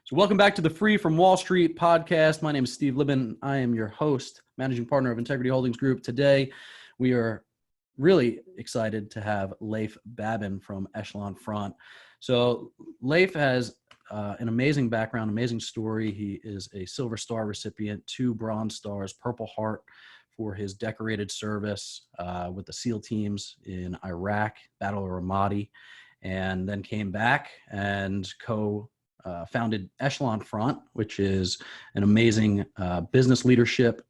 So welcome back to the Free from Wall Street podcast. My name is Steve Libben. I am your host, managing partner of Integrity Holdings Group. Today, we are really excited to have Leif Babin from Echelon Front. So Leif has an amazing background, amazing story. He is a Silver Star recipient, 2 Bronze Stars, Purple Heart for his decorated service with the SEAL teams in Iraq, Battle of Ramadi, and then came back and founded Echelon Front, which is an amazing business leadership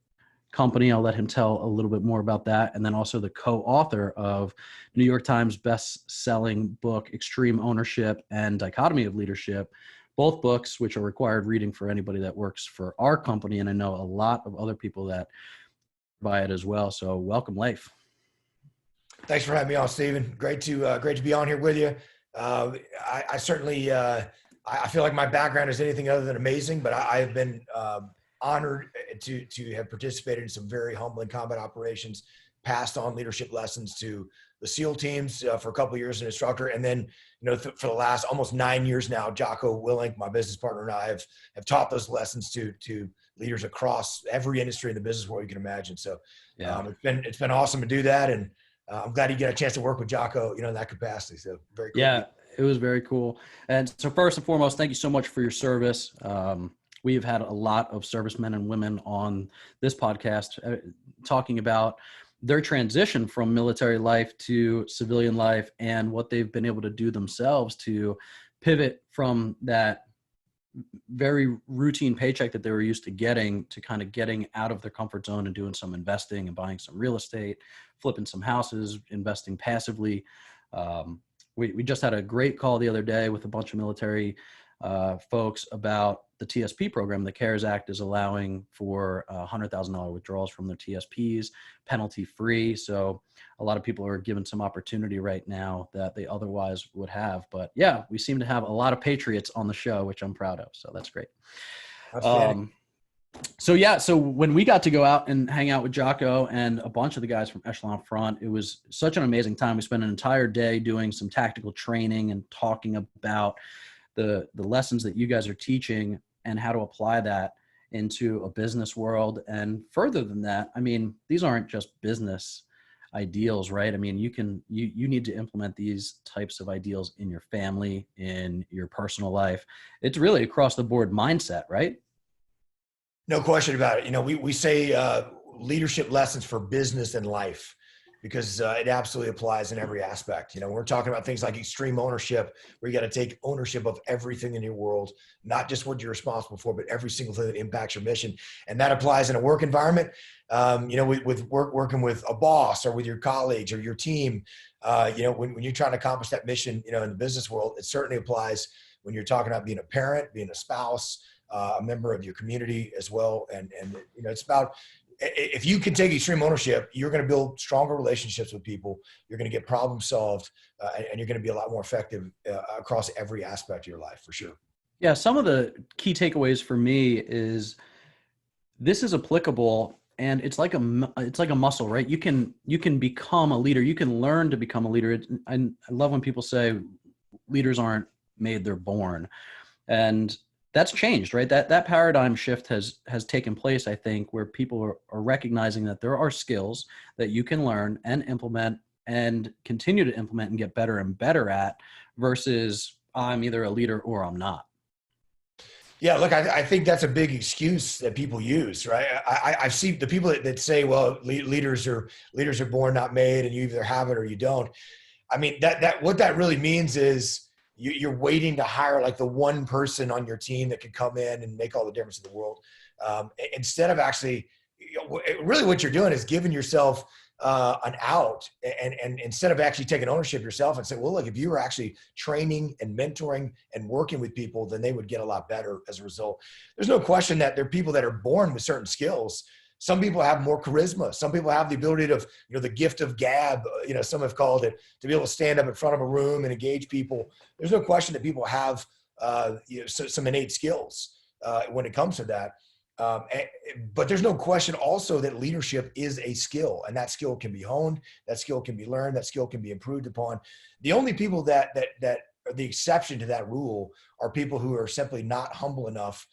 company. I'll let him tell a little bit more about that. And then also the co-author of New York Times best-selling book, Extreme Ownership and Dichotomy of Leadership, both books which are required reading for anybody that works for our company. And I know a lot of other people that buy it as well. So welcome, Leif. Thanks for having me on, Stephen. Great to be on here with you. I certainly, I feel like my background is anything other than amazing, but I have been honored to have participated in some very humbling combat operations, passed on leadership lessons to the SEAL teams for a couple of years as an instructor. And then, for the last almost 9 years now, Jocko Willink, my business partner, and I have taught those lessons to leaders across every industry in the business world you can imagine. So yeah. It's been awesome to do that. And I'm glad you get a chance to work with Jocko, in that capacity. So very cool. Yeah, it was very cool. And so first and foremost, thank you so much for your service. We've had a lot of servicemen and women on this podcast talking about their transition from military life to civilian life and what they've been able to do themselves to pivot from that very routine paycheck that they were used to getting to kind of getting out of their comfort zone and doing some investing and buying some real estate, flipping some houses, investing passively. We just had a great call the other day with a bunch of military folks about the TSP program. The CARES Act is allowing for $100,000 withdrawals from their TSPs, penalty free. So a lot of people are given some opportunity right now that they otherwise would have. But yeah, we seem to have a lot of patriots on the show, which I'm proud of. So that's great. So when we got to go out and hang out with Jocko and a bunch of the guys from Echelon Front, it was such an amazing time. We spent an entire day doing some tactical training and talking about the lessons that you guys are teaching and how to apply that into a business world. And further than that, I mean, these aren't just business ideals, right? I mean, you need to implement these types of ideals in your family, in your personal life. It's really across the board mindset, right? No question about it. We say leadership lessons for business and life, because it absolutely applies in every aspect. We're talking about things like extreme ownership, where you got to take ownership of everything in your world, not just what you're responsible for, but every single thing that impacts your mission. And that applies in a work environment, working with a boss or with your colleagues or your team. When you're trying to accomplish that mission, in the business world, it certainly applies when you're talking about being a parent, being a spouse, a member of your community as well. And it's about, if you can take extreme ownership, you're going to build stronger relationships with people. You're going to get problems solved, and you're going to be a lot more effective across every aspect of your life, for sure. Yeah. Some of the key takeaways for me is this is applicable, and it's like a muscle, right? You can become a leader. You can learn to become a leader. I love when people say leaders aren't made, they're born. And that's changed, right? That paradigm shift has taken place, I think, where people are recognizing that there are skills that you can learn and implement and continue to implement and get better and better at, versus I'm either a leader or I'm not. Yeah, look, I think that's a big excuse that people use, right? I've seen the people that say, well, leaders are born, not made, and you either have it or you don't. I mean, that what that really means is, you're waiting to hire like the one person on your team that can come in and make all the difference in the world. Instead of actually, really what you're doing is giving yourself an out, and instead of actually taking ownership yourself and say, well, look, if you were actually training and mentoring and working with people, then they would get a lot better as a result. There's no question that there are people that are born with certain skills. Some people have more charisma. Some people have the ability to, the gift of gab, some have called it, to be able to stand up in front of a room and engage people. There's no question that people have some innate skills when it comes to that. But there's no question also that leadership is a skill, and that skill can be honed, that skill can be learned, that skill can be improved upon. The only people that the exception to that rule are people who are simply not humble enough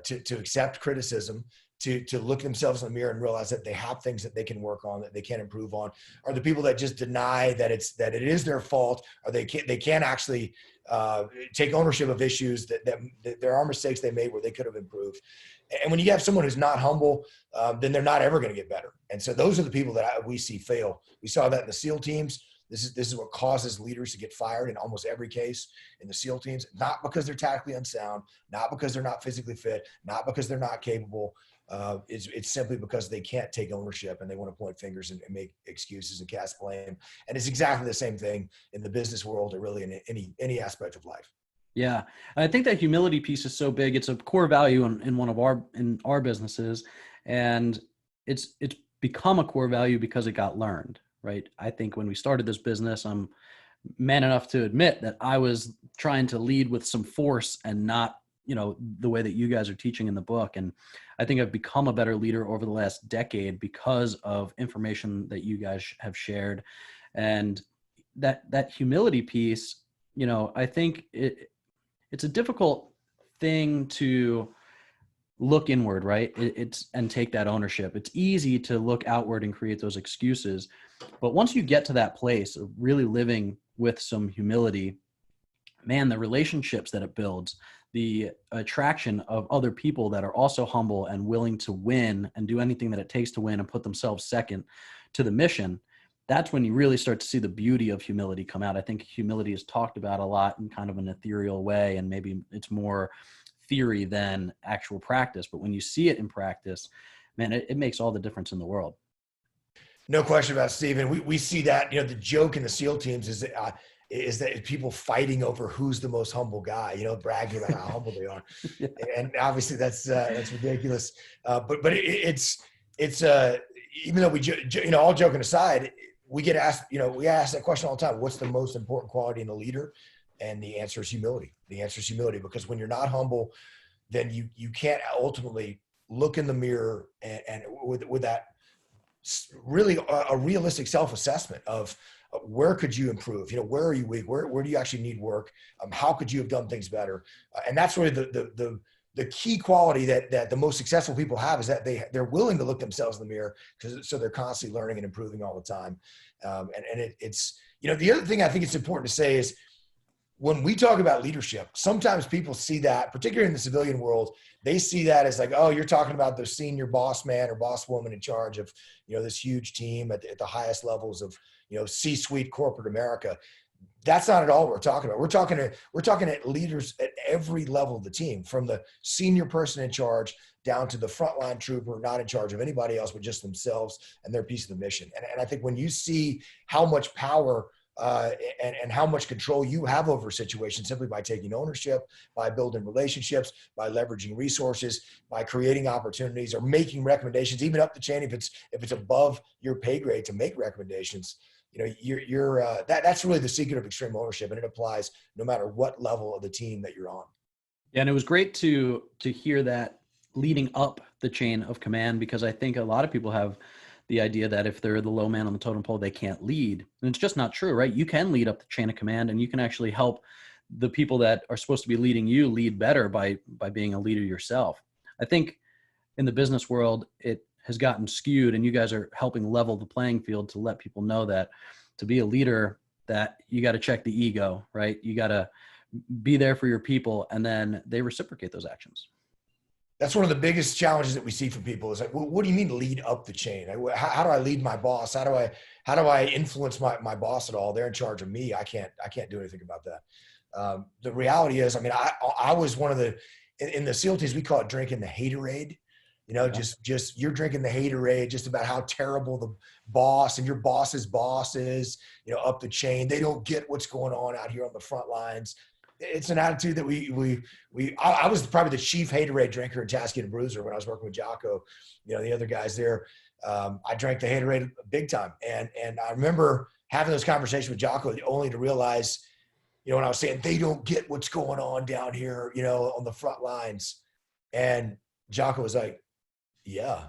to accept criticism, to look themselves in the mirror and realize that they have things that they can work on, that they can improve on, or the people that just deny that it is their fault, or they can't actually take ownership of issues that there are mistakes they made where they could have improved. And when you have someone who's not humble, then they're not ever going to get better. And so those are the people that we see fail. We saw that in the SEAL teams. This is what causes leaders to get fired in almost every case in the SEAL teams, not because they're tactically unsound, not because they're not physically fit, not because they're not capable. It's simply because they can't take ownership and they want to point fingers and make excuses and cast blame. And it's exactly the same thing in the business world or really in any aspect of life. Yeah. I think that humility piece is so big. It's a core value in our businesses. And it's become a core value because it got learned, right? I think when we started this business, I'm man enough to admit that I was trying to lead with some force and not, the way that you guys are teaching in the book. And I think I've become a better leader over the last decade because of information that you guys have shared. And that humility piece, I think it's a difficult thing to look inward, right? And take that ownership. It's easy to look outward and create those excuses. But once you get to that place of really living with some humility, man, the relationships that it builds, the attraction of other people that are also humble and willing to win and do anything that it takes to win and put themselves second to the mission, that's when you really start to see the beauty of humility come out. I think humility is talked about a lot in kind of an ethereal way, and maybe it's more theory than actual practice. But when you see it in practice, man, it makes all the difference in the world. No question about it, Stephen. We see that, the joke in the SEAL teams is that people fighting over who's the most humble guy, bragging about how humble they are. Yeah. And obviously that's ridiculous. But it's even though we, all joking aside, we get asked, we ask that question all the time. What's the most important quality in a leader? And the answer is humility. The answer is humility, because when you're not humble, then you can't ultimately look in the mirror and with that really a realistic self-assessment of where could you improve? Where are you weak? Where do you actually need work? How could you have done things better? And that's really the key quality that the most successful people have, is that they're willing to look themselves in the mirror, so they're constantly learning and improving all the time. It's the other thing I think it's important to say is, when we talk about leadership, sometimes people see that, particularly in the civilian world, they see that as like, oh, you're talking about the senior boss man or boss woman in charge of, this huge team at the highest levels of, C-suite corporate America. That's not at all what we're talking about. We're talking at leaders at every level of the team, from the senior person in charge down to the frontline trooper, not in charge of anybody else, but just themselves and their piece of the mission. And I think when you see how much power and how much control you have over a situation simply by taking ownership, by building relationships, by leveraging resources, by creating opportunities or making recommendations, even up the chain if it's above your pay grade to make recommendations, that's really the secret of extreme ownership, and it applies no matter what level of the team that you're on. Yeah, and it was great to hear that leading up the chain of command, because I think a lot of people have the idea that if they're the low man on the totem pole, they can't lead. And it's just not true, right? You can lead up the chain of command, and you can actually help the people that are supposed to be leading you lead better by being a leader yourself. I think in the business world, it has gotten skewed, and you guys are helping level the playing field to let people know that to be a leader, that you got to check the ego, right? You got to be there for your people, and then they reciprocate those actions. That's one of the biggest challenges that we see from people is like, well, what do you mean lead up the chain? How do I lead my boss? How do I influence my boss at all? They're in charge of me. I can't do anything about that. The reality is, I was one of in the SEAL teams, we call it drinking the haterade. Just you're drinking the haterade just about how terrible the boss and your boss's boss is, up the chain. They don't get what's going on out here on the front lines. It's an attitude that I was probably the chief haterade drinker in Unit Bruiser when I was working with Jocko, the other guys there. I drank the haterade big time. And I remember having those conversations with Jocko only to realize, when I was saying they don't get what's going on down here, on the front lines. And Jocko was like, yeah,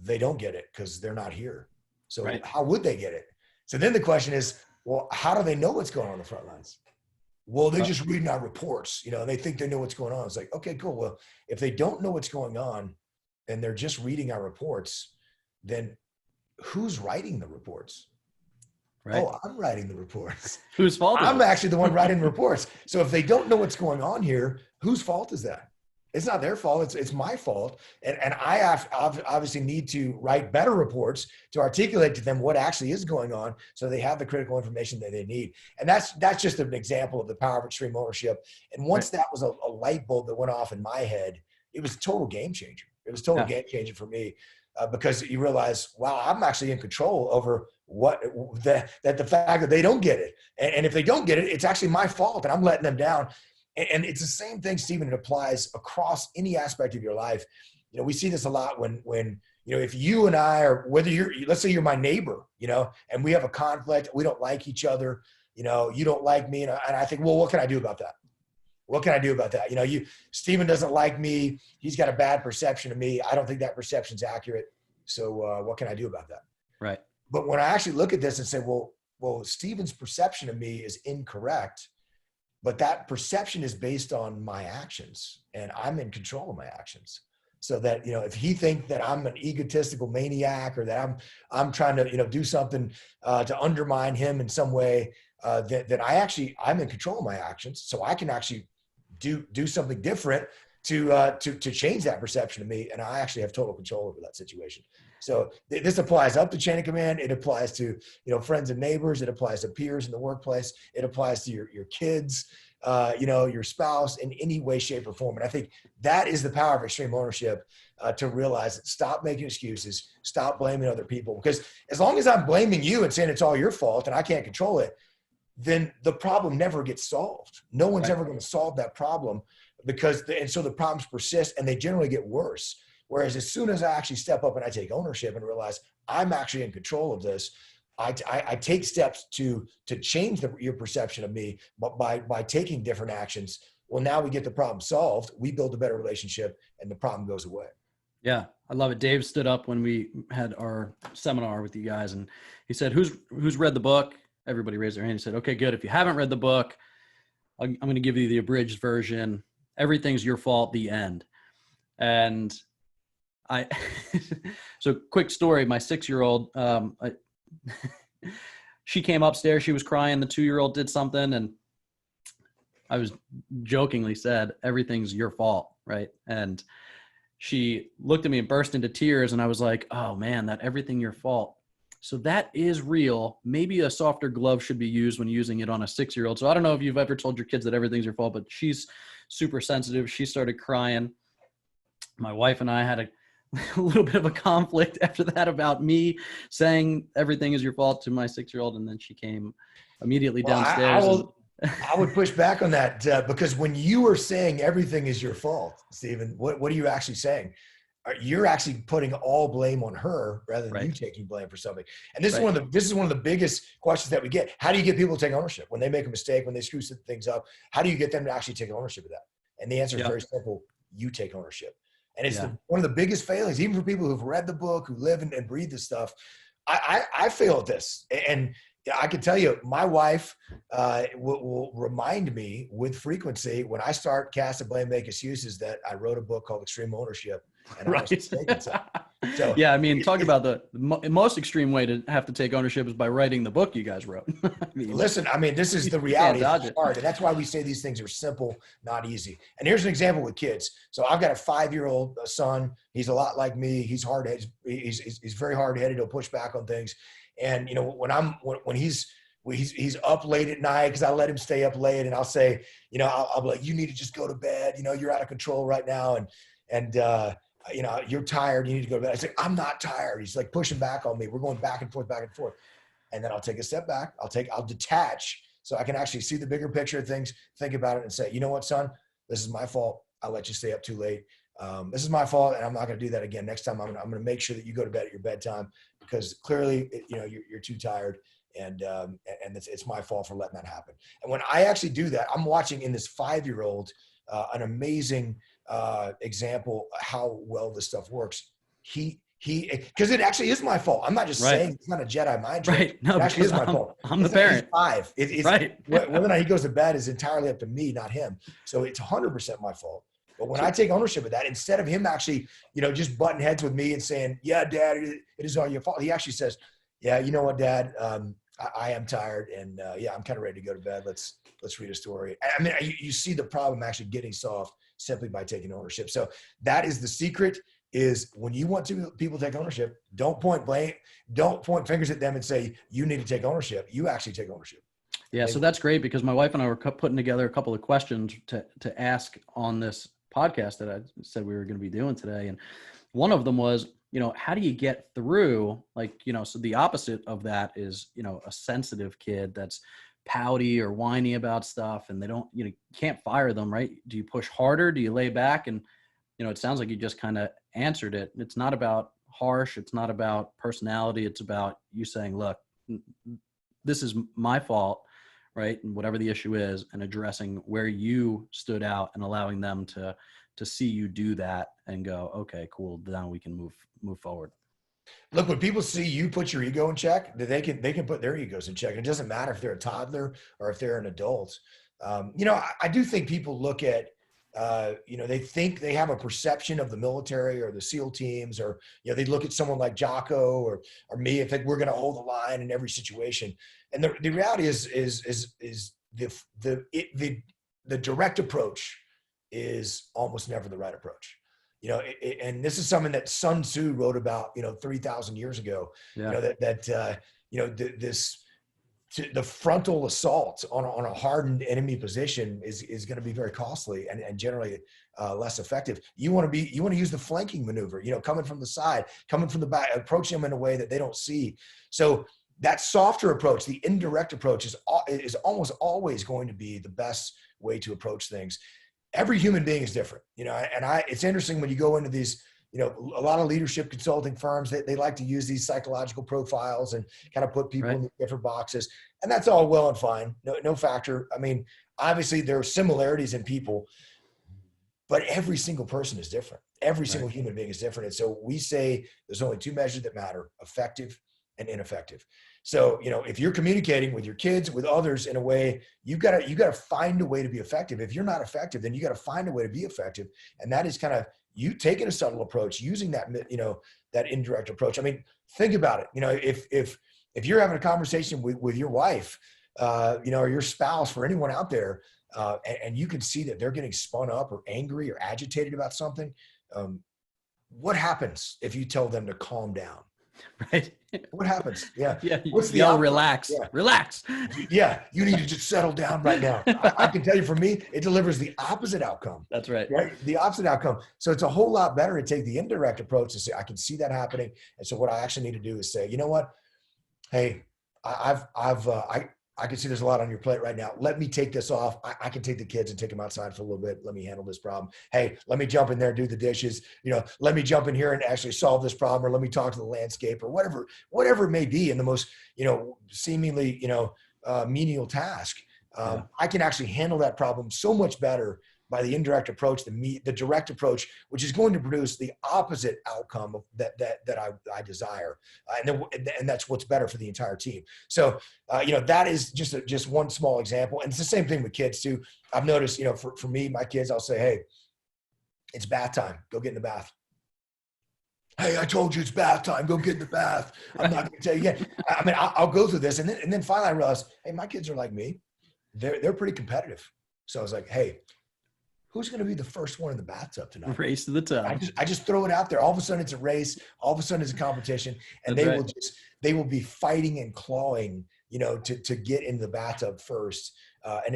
they don't get it because they're not here. So right. How would they get it? So then the question is, well, how do they know what's going on the front lines? Well, they're just reading our reports, and they think they know what's going on. It's like, okay, cool. Well, if they don't know what's going on and they're just reading our reports, then who's writing the reports? Right. Oh, I'm writing the reports. Whose fault is I'm it? actually the one writing the reports. So if they don't know what's going on here, whose fault is that? It's not their fault. It's my fault. And I obviously need to write better reports to articulate to them what actually is going on so they have the critical information that they need. And that's just an example of the power of extreme ownership. And once that was a light bulb that went off in my head, it was a total game changer. It was a total game changer for me because you realize, wow, I'm actually in control over the fact that they don't get it. And if they don't get it, it's actually my fault and I'm letting them down. And it's the same thing, Stephen. It applies across any aspect of your life. We see this a lot when if you and I are, whether let's say you're my neighbor, and we have a conflict, we don't like each other, you don't like me. And I think, well, what can I do about that? What can I do about that? Stephen doesn't like me. He's got a bad perception of me. I don't think that perception's accurate. So what can I do about that? Right. But when I actually look at this and say, well, Stephen's perception of me is incorrect, but that perception is based on my actions and I'm in control of my actions. So that, if he thinks that I'm an egotistical maniac or that I'm trying to, do something to undermine him in some way, that I'm in control of my actions. So I can actually do something different to change that perception of me. And I actually have total control over that situation. So this applies up the chain of command. It applies to, friends and neighbors. It applies to peers in the workplace. It applies to your kids, your spouse in any way, shape, or form. And I think that is the power of extreme ownership, to realize that stop making excuses, stop blaming other people. Because as long as I'm blaming you and saying it's all your fault and I can't control it, then the problem never gets solved. No one's ever going to solve that problem and so the problems persist and they generally get worse. Whereas as soon as I actually step up and I take ownership and realize I'm actually in control of this, I take steps to change your perception of me, but by taking different actions. Well, now we get the problem solved. We build a better relationship and the problem goes away. Yeah, I love it. Dave stood up when we had our seminar with you guys and he said, who's read the book? Everybody raised their hand. He said, okay, good. If you haven't read the book, I'm going to give you the abridged version. Everything's your fault, the end. And so quick story, my 6-year-old, she came upstairs, she was crying. The 2-year-old did something and I was jokingly said, everything's your fault. Right. And she looked at me and burst into tears. And I was like, oh man, that everything your fault. So that is real. Maybe a softer glove should be used when using it on a 6-year-old. So I don't know if you've ever told your kids that everything's your fault, but she's super sensitive. She started crying. My wife and I had a little bit of a conflict after that about me saying everything is your fault to my 6-year-old. And then she came immediately downstairs. I would push back on that because when you are saying everything is your fault, Stephen, what are you actually saying? You're actually putting all blame on her rather than you taking blame for something. And this is one of the biggest questions that we get. How do you get people to take ownership when they make a mistake, when they screw things up? How do you get them to actually take ownership of that? And the answer is very simple. You take ownership. And it's one of the biggest failings, even for people who've read the book, who live and breathe this stuff. I fail at this. And I can tell you, my wife will remind me with frequency when I start casting blame, make excuses, that I wrote a book called Extreme Ownership. And I was mistaken. So yeah, I mean, talking about the most extreme way to have to take ownership is by writing the book you guys wrote. Listen, this is the reality. It's hard. And that's why we say these things are simple, not easy. And here's an example with kids. So I've got a 5-year-old son. He's a lot like me. He's hard-headed. He's very hard-headed. He'll push back on things. And, when he's up late at night, because I let him stay up late, and I'll say, I'll be like, you need to just go to bed. You're out of control right now. And you're tired. You need to go to bed. I say, I'm not tired. He's like pushing back on me. We're going back and forth. And then I'll take a step back. I'll detach so I can actually see the bigger picture of things, think about it and say, you know what, son, this is my fault. I let you stay up too late. This is my fault. And I'm not going to do that again. Next time I'm going to make sure that you go to bed at your bedtime because clearly, you're too tired. And it's my fault for letting that happen. And when I actually do that, I'm watching in this 5-year-old, an amazing example of how well this stuff works. He because it actually is my fault. I'm not just saying it's not a Jedi mind trick. Right. No, it actually is my fault. I'm the parent. He's 5. It's right. Whether or not he goes to bed is entirely up to me, not him. So it's 100% my fault. But when I take ownership of that, instead of him actually, just butting heads with me and saying, yeah, Dad, it is all your fault. He actually says, yeah, you know what, Dad, I am tired, and yeah, I'm kind of ready to go to bed. Let's read a story. I mean, you see the problem actually getting solved simply by taking ownership. So that is the secret. Is when you want people to take ownership, don't point fingers at them and say you need to take ownership. You actually take ownership. Yeah, so that's great, because my wife and I were putting together a couple of questions to ask on this podcast that I said we were going to be doing today, and one of them was, how do you get through, so the opposite of that is, a sensitive kid that's pouty or whiny about stuff, and they don't, can't fire them, right? Do you push harder? Do you lay back? And it sounds like you just kind of answered it. It's not about harsh. It's not about personality. It's about you saying, look, this is my fault, right? And whatever the issue is, and addressing where you stood out and allowing them to see you do that and go, okay, cool. Now we can move forward. Look, when people see you put your ego in check, they can put their egos in check. It doesn't matter if they're a toddler or if they're an adult. I do think people look at, they think they have a perception of the military or the SEAL teams, or, they look at someone like Jocko or me, if we're going to hold the line in every situation. And the reality is the direct approach is almost never the right approach. And this is something that Sun Tzu wrote about, 3,000 years ago. Yeah. The frontal assault on a hardened enemy position is going to be very costly and generally less effective. You want to use the flanking maneuver, coming from the side, coming from the back, approaching them in a way that they don't see. So that softer approach, the indirect approach, is almost always going to be the best way to approach things. Every human being is different, it's interesting when you go into these, a lot of leadership consulting firms, they like to use these psychological profiles and kind of put people in different boxes. And that's all well and fine. No factor. I mean, obviously there are similarities in people, but every single person is different. Every single human being is different. And so we say there's only 2 measures that matter: effective and ineffective. So, if you're communicating with your kids, with others in a way, you got to find a way to be effective. If you're not effective, then you got to find a way to be effective. And that is kind of you taking a subtle approach, using that, that indirect approach. I mean, think about it. If you're having a conversation with your wife, or your spouse, or anyone out there, and you can see that they're getting spun up or angry or agitated about something, what happens if you tell them to calm down? Right. What happens? Yeah. What's the outcome? Relax. Yeah. Relax. Yeah. You need to just settle down right now. I can tell you, for me, it delivers the opposite outcome. That's right. Right. The opposite outcome. So it's a whole lot better to take the indirect approach and say, I can see that happening. And so what I actually need to do is say, you know what? Hey, I can see there's a lot on your plate right now. Let me take this off. I can take the kids and take them outside for a little bit. Let me handle this problem. Hey, let me jump in there and do the dishes. Let me jump in here and actually solve this problem, or let me talk to the landscape, or whatever it may be in the most, seemingly, menial task. I can actually handle that problem so much better by the indirect approach, the direct approach, which is going to produce the opposite outcome of that I desire, and that's what's better for the entire team. So, that is just one small example, and it's the same thing with kids too. I've noticed, for me, my kids, I'll say, hey, it's bath time. Go get in the bath. Hey, I told you it's bath time. Go get in the bath. I'm not going to tell you again. I mean, I'll go through this, and then finally I realized, hey, my kids are like me. They're pretty competitive. So I was like, hey, who's going to be the first one in the bathtub tonight? Race to the top. I just throw it out there. All of a sudden it's a race. All of a sudden it's a competition, and they will be fighting and clawing, to get into the bathtub first. And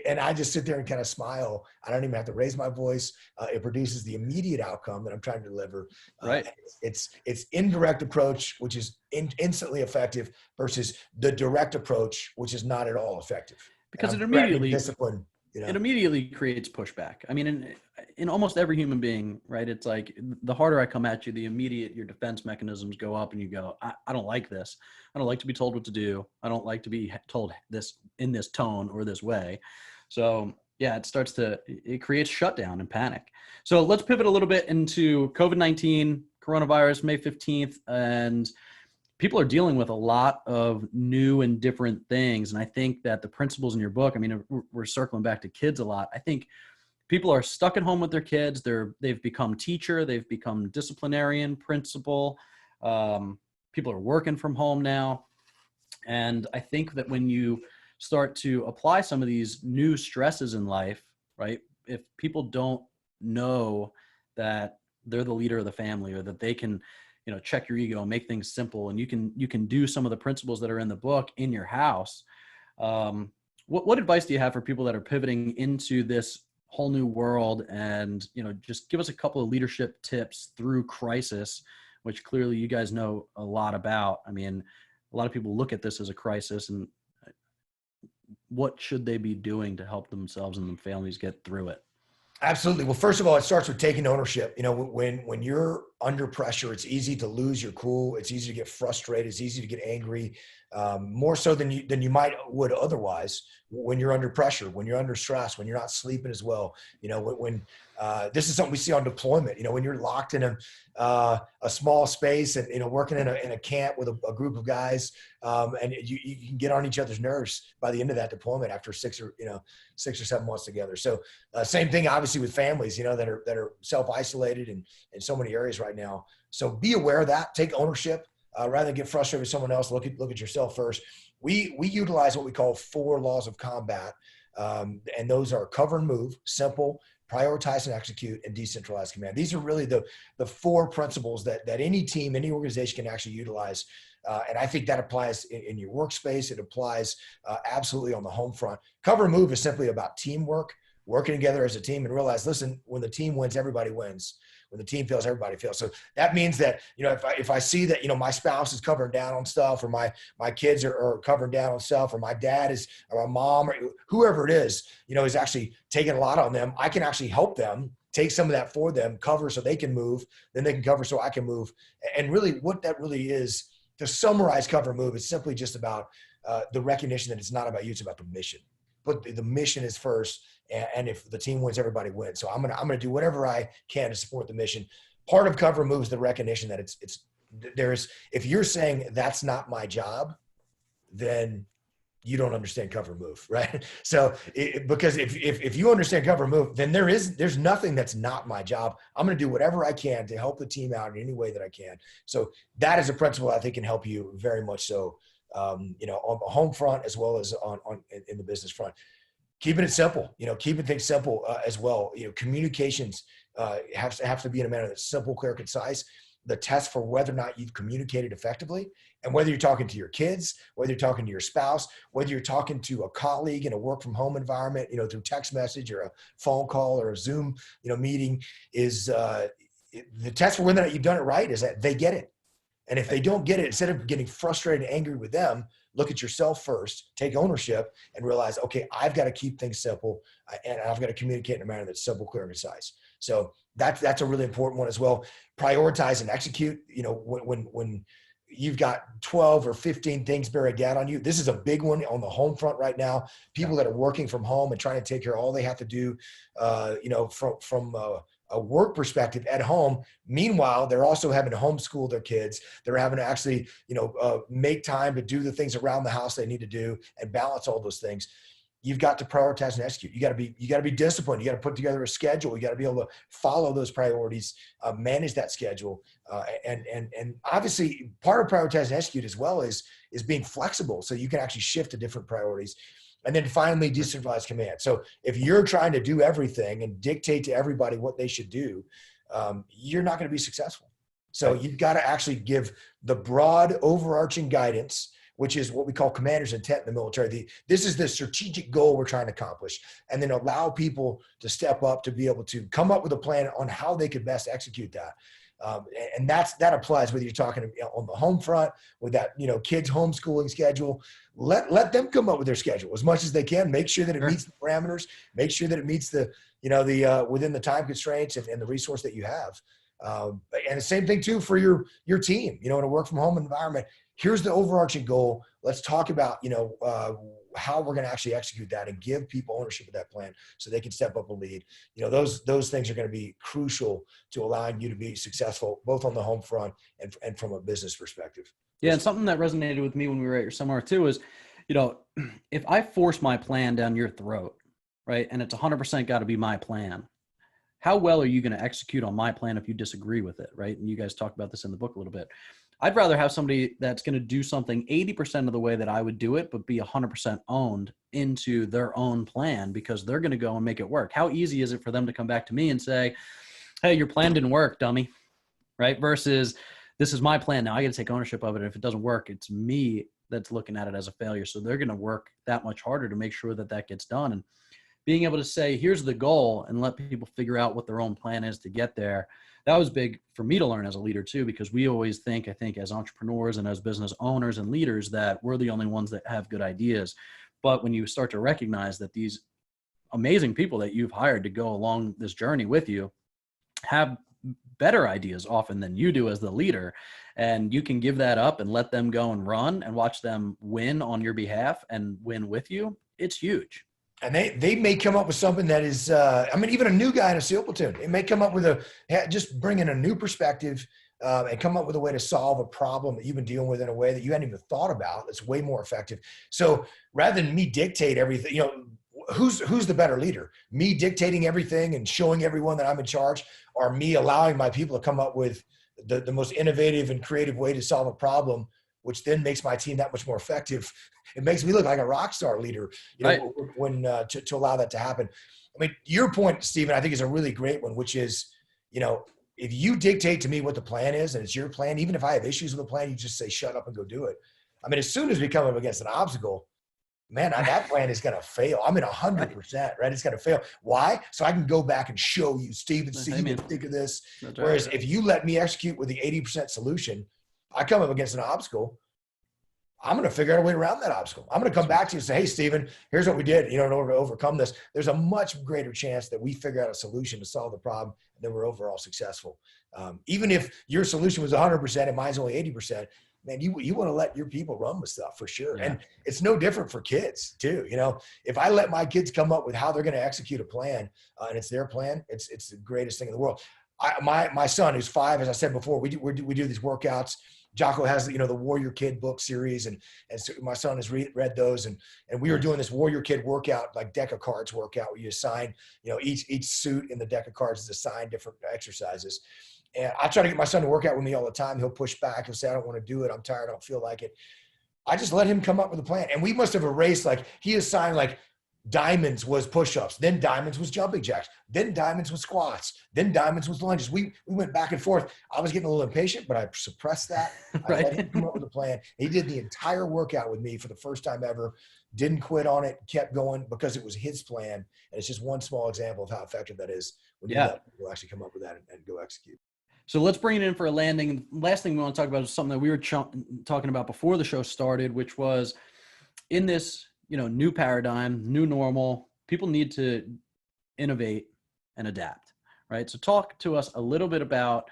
and I just sit there and kind of smile. I don't even have to raise my voice. It produces the immediate outcome that I'm trying to deliver. Right. It's indirect approach, which is instantly effective, versus the direct approach, which is not at all effective. Because it immediately discipline. It immediately creates pushback. I mean, in almost every human being, right? It's like the harder I come at you, the immediate your defense mechanisms go up, and you go, I don't like this. I don't like to be told what to do. I don't like to be told this in this tone or this way. So yeah, it creates shutdown and panic. So let's pivot a little bit into COVID-19, coronavirus, May 15th, and people are dealing with a lot of new and different things. And I think that the principles in your book, I mean, we're circling back to kids a lot. I think people are stuck at home with their kids. They've become teacher, they've become disciplinarian, principal. People are working from home now. And I think that when you start to apply some of these new stresses in life, right? If people don't know that they're the leader of the family, or that they can, check your ego and make things simple, and you can do some of the principles that are in the book in your house. What advice do you have for people that are pivoting into this whole new world? And, just give us a couple of leadership tips through crisis, which clearly you guys know a lot about. I mean, a lot of people look at this as a crisis, and what should they be doing to help themselves and their families get through it? Absolutely. Well, first of all, it starts with taking ownership. When you're under pressure, it's easy to lose your cool. It's easy to get frustrated. It's easy to get angry, more so than you would otherwise when you're under pressure, when you're under stress, when you're not sleeping as well. When this is something we see on deployment. When you're locked in a small space and working in a camp with a group of guys, and you can get on each other's nerves by the end of that deployment after 6 or 7 months together. So same thing, obviously, with families, that are self-isolated in so many areas right now. So be aware of that. Take ownership. Rather than get frustrated with someone else, look at yourself first. We utilize what we call 4 laws of combat, and those are cover and move, simple, prioritize and execute, and decentralized command. These are really the 4 principles that any team, any organization can actually utilize. And I think that applies in your workspace. It applies absolutely on the home front. Cover and move is simply about teamwork, working together as a team, and realize, listen, when the team wins, everybody wins. When the team fails, everybody fails. So that means that, if I see that, my spouse is covering down on stuff, or my kids are covering down on stuff, or my dad is, or my mom, or whoever it is actually taking a lot on them, I can actually help them, take some of that for them, cover so they can move, then they can cover so I can move. And really what that really is, to summarize cover and move, it's simply just about the recognition that it's not about you, it's about the mission. But the mission is first, and if the team wins, everybody wins. So I'm gonna do whatever I can to support the mission. Part of cover and move is the recognition that if you're saying that's not my job, then you don't understand cover and move, right? So because if you understand cover and move, then there's nothing that's not my job. I'm going to do whatever I can to help the team out in any way that I can. So that is a principle I think can help you very much so. On the home front as well as in the business front. Keeping it simple, keeping things simple as well. Communications have to be in a manner that's simple, clear, concise. The test for whether or not you've communicated effectively, and whether you're talking to your kids, whether you're talking to your spouse, whether you're talking to a colleague in a work from home environment, through text message or a phone call or a Zoom, meeting, is the test for whether or not you've done it right is that they get it. And if they don't get it, instead of getting frustrated and angry with them, look at yourself first, take ownership, and realize, okay, I've got to keep things simple, and I've got to communicate in a manner that's simple, clear, and concise. So that's a really important one as well. Prioritize and execute. When you've got 12 or 15 things buried down on you, this is a big one on the home front right now. People that are working from home and trying to take care of all they have to do, from a work perspective at home. Meanwhile, they're also having to homeschool their kids. They're having to actually, make time to do the things around the house they need to do and balance all those things. You've got to prioritize and execute. You got to be disciplined. You got to put together a schedule. You got to be able to follow those priorities, manage that schedule. And obviously part of prioritizing and execute as well is being flexible. So you can actually shift to different priorities. And then finally, decentralized command. So if you're trying to do everything and dictate to everybody what they should do, you're not going to be successful. So you've got to actually give the broad overarching guidance, which is what we call commander's intent in the military. This is the strategic goal we're trying to accomplish, and then allow people to step up to be able to come up with a plan on how they could best execute that. And that applies whether you're talking on the home front with that, kids homeschooling schedule. Let them come up with their schedule as much as they can. Make sure that it meets the parameters. Make sure that it meets the within the time constraints and the resource that you have. And the same thing too for your team. In a work from home environment. Here's the overarching goal. Let's talk about how we're going to actually execute that and give people ownership of that plan so they can step up and lead. Those things are going to be crucial to allowing you to be successful, both on the home front and from a business perspective. Yeah. And something that resonated with me when we were at your seminar too is, if I force my plan down your throat, right, and it's 100% got to be my plan, how well are you going to execute on my plan if you disagree with it, right? And you guys talked about this in the book a little bit. I'd rather have somebody that's going to do something 80% of the way that I would do it, but be 100% owned into their own plan, because they're going to go and make it work. How easy is it for them to come back to me and say, hey, your plan didn't work, dummy, right? Versus, this is my plan now, I got to take ownership of it. If it doesn't work, it's me that's looking at it as a failure. So they're going to work that much harder to make sure that that gets done. And being able to say, here's the goal, and let people figure out what their own plan is to get there. That was big for me to learn as a leader too, because we always think, I think as entrepreneurs and as business owners and leaders, that we're the only ones that have good ideas. But when you start to recognize that these amazing people that you've hired to go along this journey with you have better ideas often than you do as the leader, and you can give that up and let them go and run and watch them win on your behalf and win with you, it's huge. And they may come up with something that is, even a new guy in a SEAL platoon, it may come up with just bring in a new perspective and come up with a way to solve a problem that you've been dealing with in a way that you hadn't even thought about. That's way more effective. So rather than me dictate everything, who's the better leader? Me dictating everything and showing everyone that I'm in charge, or me allowing my people to come up with the most innovative and creative way to solve a problem, which then makes my team that much more effective. It makes me look like a rock star leader, right, when to allow that to happen. I mean, your point, Stephen, I think is a really great one, which is, if you dictate to me what the plan is and it's your plan, even if I have issues with the plan, you just say, shut up and go do it. I mean, as soon as we come up against an obstacle, man, that plan is going to fail. I mean, 100%, right? It's going to fail. Why? So I can go back and show you, Stephen, see, you didn't think of this. That's Whereas right. if you let me execute with the 80% solution, I come up against an obstacle, I'm going to figure out a way around that obstacle. I'm going to come back to you and say, hey, Stephen, here's what we did, in order to overcome this. There's a much greater chance that we figure out a solution to solve the problem and then we're overall successful. Even if your solution was 100% and mine's only 80%, man, you want to let your people run with stuff for sure. Yeah. And it's no different for kids too. If I let my kids come up with how they're going to execute a plan and it's their plan, it's the greatest thing in the world. My son, who's 5, as I said before, we do these workouts. Jocko has, the Warrior Kid book series, and so my son has read those, and we were doing this Warrior Kid workout, like deck of cards workout, where you assign, each suit in the deck of cards is assigned different exercises. And I try to get my son to work out with me all the time. He'll push back. He'll say, I don't want to do it. I'm tired. I don't feel like it. I just let him come up with a plan. And we must have erased, he assigned diamonds was push-ups, then diamonds was jumping jacks, then diamonds was squats, then diamonds was lunges. We went back and forth. I was getting a little impatient, but I suppressed that. Right. I let him come up with a plan. He did the entire workout with me for the first time ever, didn't quit on it, kept going because it was his plan. And it's just one small example of how effective that is when you let people actually come up with that and go execute. So let's bring it in for a landing. Last thing we want to talk about is something that we were talking about before the show started, which was in this new paradigm, new normal, people need to innovate and adapt, right? So talk to us a little bit about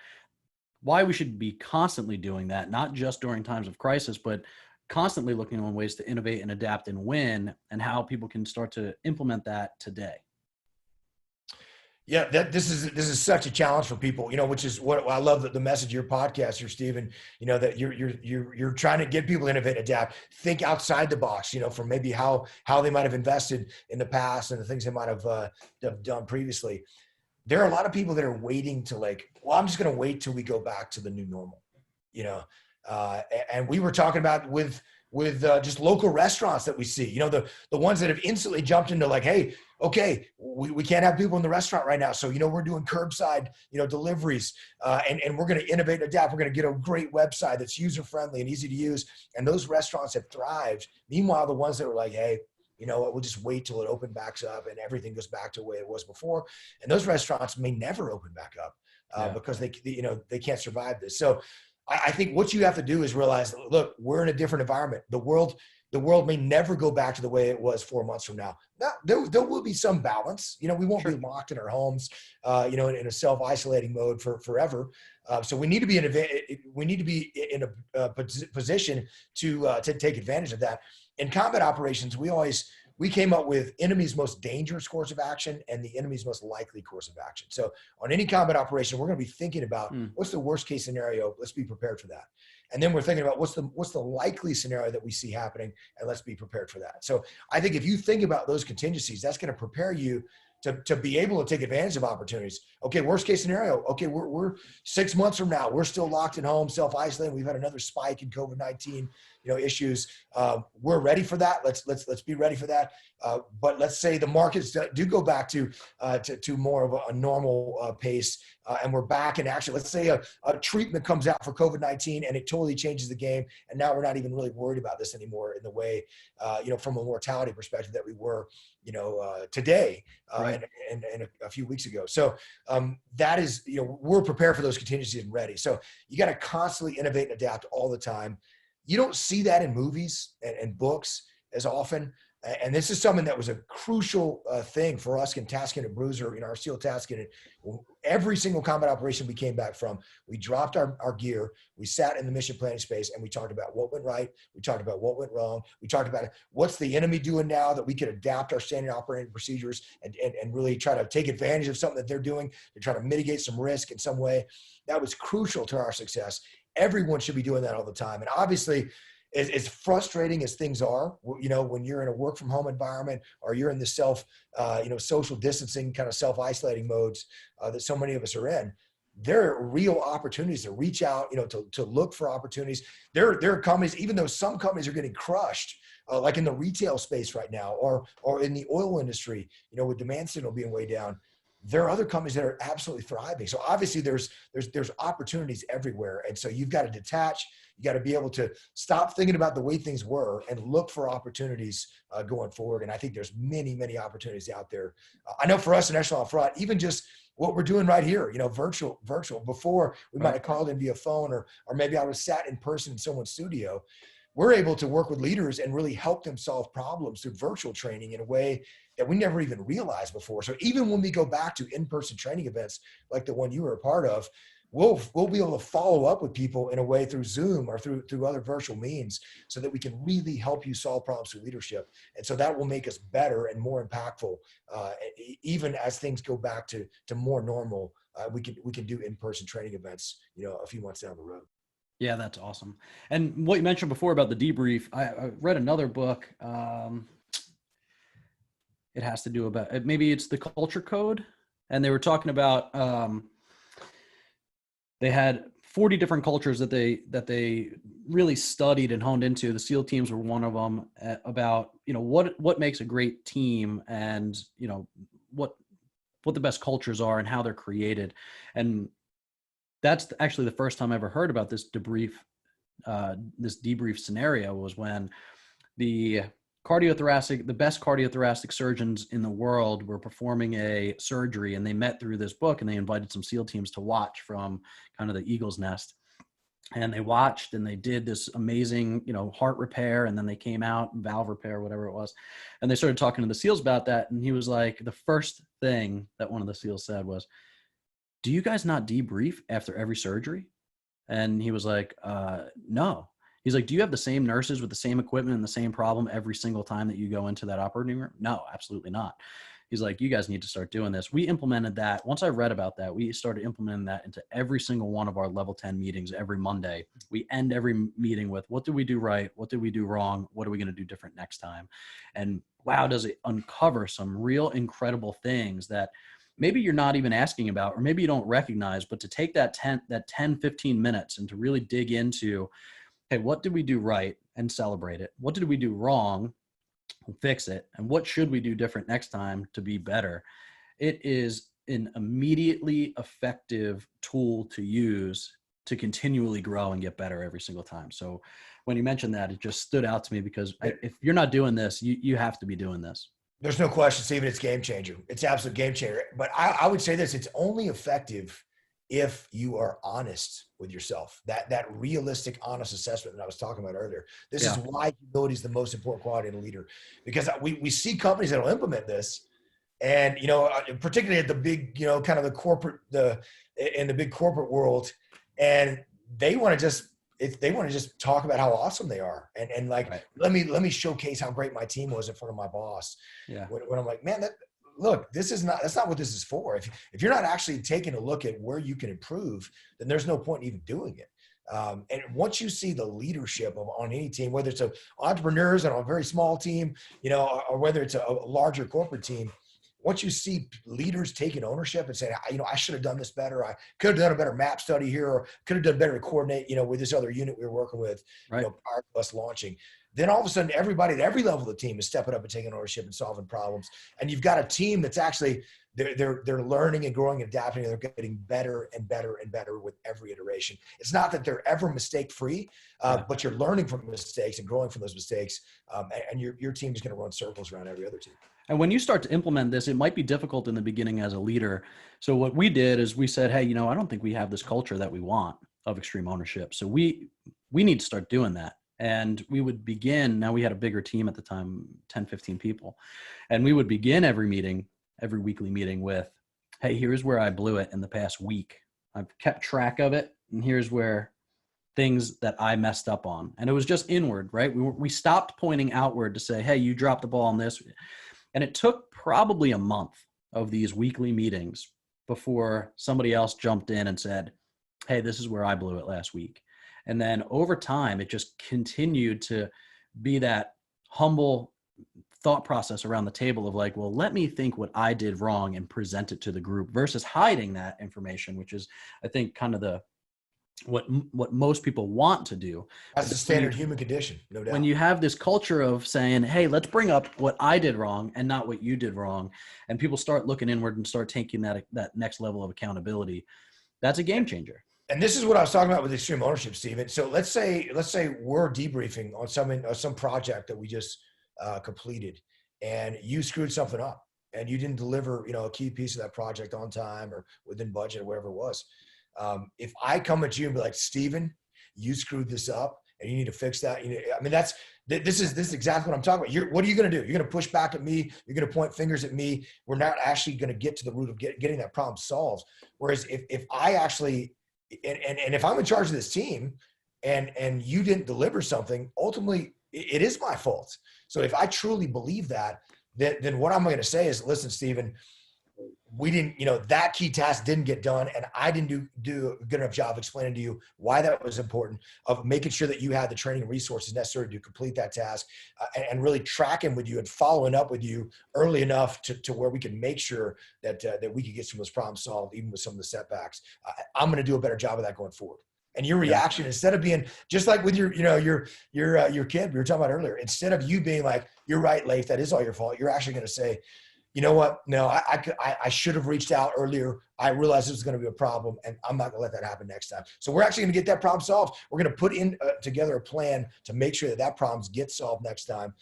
why we should be constantly doing that, not just during times of crisis, but constantly looking on ways to innovate and adapt and win, and how people can start to implement that today. Yeah, this is such a challenge for people, which is what I love, the message of your podcast here, Stephen, that you're trying to get people to innovate, adapt, think outside the box, from maybe how they might have invested in the past and the things they might have done previously. There are a lot of people that are waiting to I'm just going to wait till we go back to the new normal, and we were talking about with just local restaurants that we see, the ones that have instantly jumped into hey, okay, we can't have people in the restaurant right now. So, we're doing curbside, deliveries, and we're going to innovate and adapt. We're going to get a great website that's user-friendly and easy to use. And those restaurants have thrived. Meanwhile, the ones that were hey, you know what, we'll just wait till it opens back up and everything goes back to the way it was before. And those restaurants may never open back up because they can't survive this. So I think what you have to do is realize, look, we're in a different environment. The world may never go back to the way it was 4 months from now. Now there will be some balance. We won't be locked in our homes, in a self-isolating mode for forever. So we need to be in a position to take advantage of that. in combat operations, we came up with enemy's most dangerous course of action and the enemy's most likely course of action. So on any combat operation, we're going to be thinking about what's the worst case scenario. Let's be prepared for that. And then we're thinking about what's the likely scenario that we see happening, and let's be prepared for that. So I think if you think about those contingencies, that's going to prepare you to be able to take advantage of opportunities. Okay, worst case scenario. Okay, we're 6 months from now, we're still locked at home, self-isolating. We've had another spike in COVID-19, issues. We're ready for that. Let's be ready for that. But let's say the markets do go back to more of a normal pace, and we're back in action. Let's say a treatment comes out for COVID-19 and it totally changes the game, and now we're not even really worried about this anymore in the way, from a mortality perspective that we were, today right. and a few weeks ago. So that is, we're prepared for those contingencies and ready. So you got to constantly innovate and adapt all the time. You don't see that in movies and books as often. And this is something that was a crucial thing for us in task unit Bruiser, our SEAL task unit. Every single combat operation we came back from, we dropped our gear, we sat in the mission planning space, and we talked about what went right, we talked about what went wrong, we talked about what's the enemy doing now that we could adapt our standard operating procedures and really try to take advantage of something that they're doing to try to mitigate some risk in some way. That was crucial to our success. Everyone should be doing that all the time. And obviously, as frustrating as things are, when you're in a work from home environment or you're in the social distancing kind of self-isolating modes that so many of us are in, there are real opportunities to reach out, to look for opportunities. There are companies, even though some companies are getting crushed, like in the retail space right now, or in the oil industry, with demand signal being way down. There are other companies that are absolutely thriving. So obviously there's opportunities everywhere. And so you've got to detach, you got to be able to stop thinking about the way things were and look for opportunities going forward. And I think there's many, many opportunities out there. I know for us in Echelon Front, even just what we're doing right here, virtual. Before we might have called in via phone or maybe I was sat in person in someone's studio. We're able to work with leaders and really help them solve problems through virtual training in a way that we never even realized before. So even when we go back to in-person training events like the one you were a part of, we'll be able to follow up with people in a way through Zoom or through other virtual means so that we can really help you solve problems through leadership. And so that will make us better and more impactful. Even as things go back to more normal, we can do in-person training events, a few months down the road. Yeah, that's awesome. And what you mentioned before about the debrief, I read another book. It has to do about, maybe it's the culture code. And they were talking about, they had 40 different cultures that they really studied and honed into. The SEAL teams were one of them, about, what makes a great team and, what the best cultures are and how they're created. And that's actually the first time I ever heard about this debrief scenario was when the best cardiothoracic surgeons in the world were performing a surgery, and they met through this book, and they invited some SEAL teams to watch from kind of the eagle's nest. And they watched and they did this amazing, heart repair. And then they came out, valve repair, whatever it was. And they started talking to the SEALs about that. And he was like, the first thing that one of the SEALs said was, "Do you guys not debrief after every surgery?" And he was like, no. He's like, "Do you have the same nurses with the same equipment and the same problem every single time that you go into that operating room?" "No, absolutely not." He's like, "You guys need to start doing this." We implemented that. Once I read about that, we started implementing that into every single one of our level 10 meetings every Monday. We end every meeting with, what did we do right? What did we do wrong? What are we going to do different next time? And wow, does it uncover some real incredible things that maybe you're not even asking about, or maybe you don't recognize, but to take that 10, 15 minutes and to really dig into, hey, what did we do right and celebrate it? What did we do wrong and fix it? And what should we do different next time to be better? It is an immediately effective tool to use to continually grow and get better every single time. So when you mentioned that, it just stood out to me because if you're not doing this, you have to be doing this. There's no question, Stephen, it's game changer. It's absolute game changer. But I would say this, it's only effective if you are honest with yourself. That realistic, honest assessment that I was talking about earlier. This is why humility is the most important quality in a leader. Because we see companies that will implement this, and particularly at the big, kind of the big corporate world, and they want to just if they want to just talk about how awesome they are, and like, Right. let me showcase how great my team was in front of my boss. Yeah. When I'm like, man, look, that's not what this is for. If you're not actually taking a look at where you can improve, then there's no point in even doing it. And once you see the leadership on any team, whether it's entrepreneurs on a very small team, or whether it's a larger corporate team, once you see leaders taking ownership and saying, I should have done this better. I could have done a better map study here, or could have done better to coordinate, with this other unit we were working with, Right. prior to us launching. Then all of a sudden, everybody at every level of the team is stepping up and taking ownership and solving problems. And you've got a team that's actually, they're learning and growing and adapting, and they're getting better and better and better with every iteration. It's not that they're ever mistake free, but you're learning from mistakes and growing from those mistakes. And your team is going to run circles around every other team. And when you start to implement this, it might be difficult in the beginning as a leader. So what we did is we said, hey, I don't think we have this culture that we want of extreme ownership. So we need to start doing that. And we would begin, now we had a bigger team at the time, 10, 15 people. And we would begin every weekly meeting with, hey, here's where I blew it in the past week. I've kept track of it. And here's where things that I messed up on. And it was just inward, right? We stopped pointing outward to say, hey, you dropped the ball on this. And it took probably a month of these weekly meetings before somebody else jumped in and said, hey, this is where I blew it last week. And then over time, it just continued to be that humble thought process around the table of like, well, let me think what I did wrong and present it to the group versus hiding that information, which is, I think, kind of what most people want to do. That's the standard human condition, no doubt. When you have this culture of saying, hey, let's bring up what I did wrong and not what you did wrong, and people start looking inward and start taking that next level of accountability, that's a game changer. And this is what I was talking about with extreme ownership, Steven. So let's say we're debriefing on some project that we just completed, and you screwed something up and you didn't deliver, a key piece of that project on time or within budget or whatever it was. If I come at you and be like, Steven, you screwed this up and you need to fix that. This is exactly what I'm talking about. What are you going to do? You're going to push back at me. You're going to point fingers at me. We're not actually going to get to the root of getting that problem solved. Whereas if I actually, and if I'm in charge of this team and you didn't deliver something, ultimately it is my fault. So if I truly believe that, then what I'm going to say is, listen, Steven, we didn't, that key task didn't get done. And I didn't do a good enough job explaining to you why that was important, of making sure that you had the training and resources necessary to complete that task, and really tracking with you and following up with you early enough to where we can make sure that we could get some of those problems solved, even with some of the setbacks. I'm going to do a better job of that going forward. And your reaction, instead of being just like with your kid we were talking about earlier, instead of you being like, you're right, Leif, that is all your fault, you're actually going to say, you know what? No, I should have reached out earlier. I realized this was going to be a problem, and I'm not going to let that happen next time. So we're actually going to get that problem solved. We're going to put together a plan to make sure that problem gets solved next time,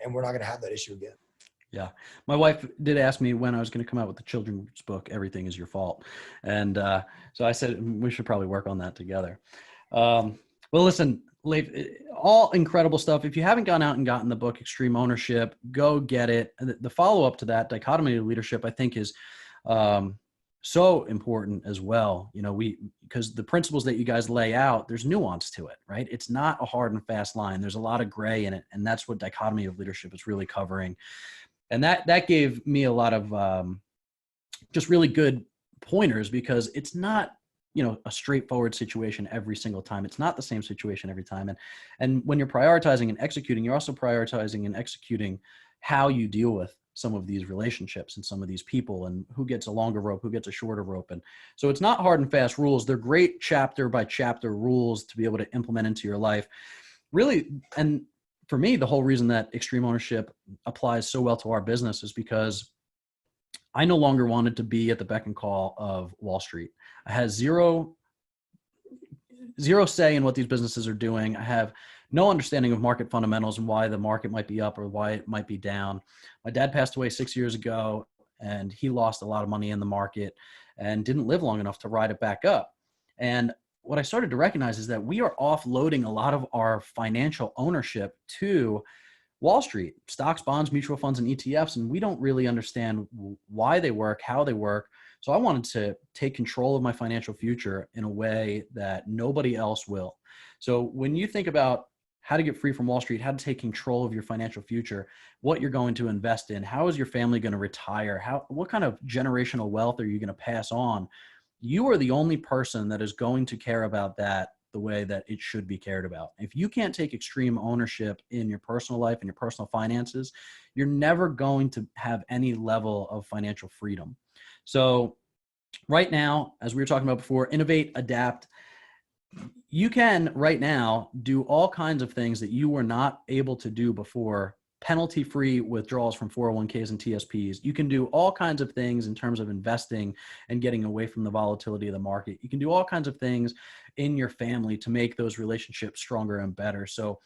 and we're not going to have that issue again. Yeah. My wife did ask me when I was going to come out with the children's book, Everything Is Your Fault. And so I said, we should probably work on that together. Well, listen, Leif, all incredible stuff. If you haven't gone out and gotten the book, Extreme Ownership, go get it. The follow-up to that, Dichotomy of Leadership, I think is so important as well. Because the principles that you guys lay out, there's nuance to it, right? It's not a hard and fast line. There's a lot of gray in it. And that's what Dichotomy of Leadership is really covering. And that gave me a lot of just really good pointers, because it's not, a straightforward situation every single time. It's not the same situation every time. And when you're prioritizing and executing, you're also prioritizing and executing how you deal with some of these relationships and some of these people, and who gets a longer rope, who gets a shorter rope. And so it's not hard and fast rules. They're great chapter by chapter rules to be able to implement into your life. Really, and for me, the whole reason that extreme ownership applies so well to our business is because I no longer wanted to be at the beck and call of Wall Street. I had zero say in what these businesses are doing. I have no understanding of market fundamentals and why the market might be up or why it might be down. My dad passed away 6 years ago, and he lost a lot of money in the market and didn't live long enough to ride it back up. And what I started to recognize is that we are offloading a lot of our financial ownership to Wall Street, stocks, bonds, mutual funds, and ETFs, and we don't really understand why they work, how they work. So I wanted to take control of my financial future in a way that nobody else will. So when you think about how to get free from Wall Street, how to take control of your financial future, what you're going to invest in, how is your family going to retire, what kind of generational wealth are you going to pass on? You are the only person that is going to care about that the way that it should be cared about. If you can't take extreme ownership in your personal life and your personal finances, you're never going to have any level of financial freedom. So right now, as we were talking about before, innovate, adapt. You can right now do all kinds of things that you were not able to do before. Penalty-free withdrawals from 401ks and TSPs. You can do all kinds of things in terms of investing and getting away from the volatility of the market. You can do all kinds of things in your family to make those relationships stronger and better. So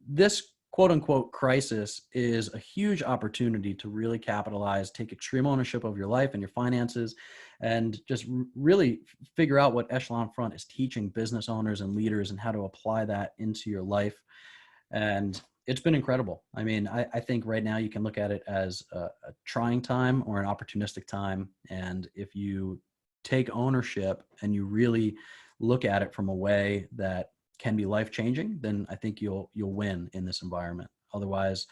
this quote unquote crisis is a huge opportunity to really capitalize, take extreme ownership of your life and your finances, and just really figure out what Echelon Front is teaching business owners and leaders and how to apply that into your life. And it's been incredible. I mean, I think right now you can look at it as a trying time or an opportunistic time. And if you take ownership and you really look at it from a way that can be life-changing, then I think you'll win in this environment. Otherwise,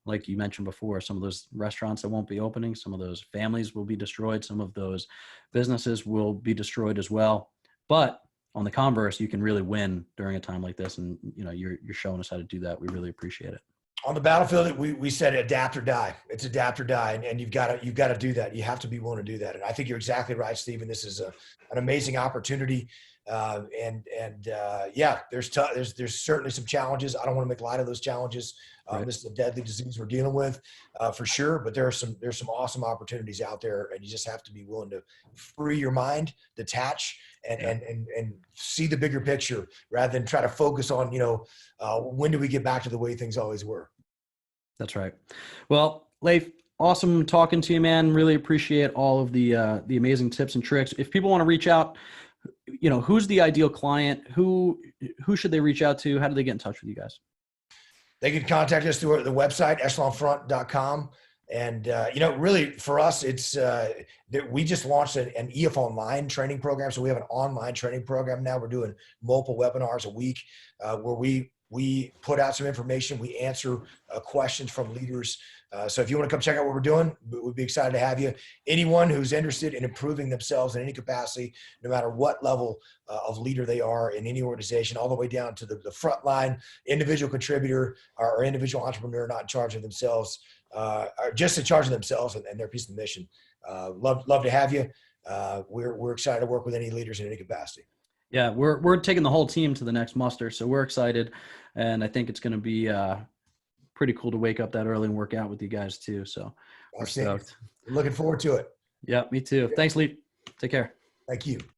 like you mentioned before, some of those restaurants that won't be opening, some of those families will be destroyed, some of those businesses will be destroyed as well. But on the converse, you can really win during a time like this. And, you know, you're showing us how to do that. We really appreciate it. On the battlefield, we said adapt or die. It's adapt or die, and you've got to do that. You have to be willing to do that. And I think you're exactly right, Stephen. This is an amazing opportunity. Yeah, there's certainly some challenges. I don't want to make light of those challenges. Right. This is a deadly disease we're dealing with, for sure. But there's some awesome opportunities out there, and you just have to be willing to free your mind, detach, and see the bigger picture rather than try to focus on, when do we get back to the way things always were. That's right. Well, Leif, awesome talking to you, man. Really appreciate all of the amazing tips and tricks. If people want to reach out, who's the ideal client? Who should they reach out to? How do they get in touch with you guys? They can contact us through the website, echelonfront.com. And, really for us, it's we just launched an EF online training program. So we have an online training program now. We're doing multiple webinars a week where we put out some information. We answer questions from leaders. So if you want to come check out what we're doing, we'd be excited to have you. Anyone who's interested in improving themselves in any capacity, no matter what level of leader they are in any organization, all the way down to the front line, individual contributor or individual entrepreneur not in charge of themselves, or just in charge of themselves and their piece of the mission. Love to have you. We're excited to work with any leaders in any capacity. Yeah, we're taking the whole team to the next muster, so we're excited, and I think it's going to be pretty cool to wake up that early and work out with you guys too. So we're stoked. Looking forward to it. Yeah, me too. Thanks, Leif. Take care. Thank you.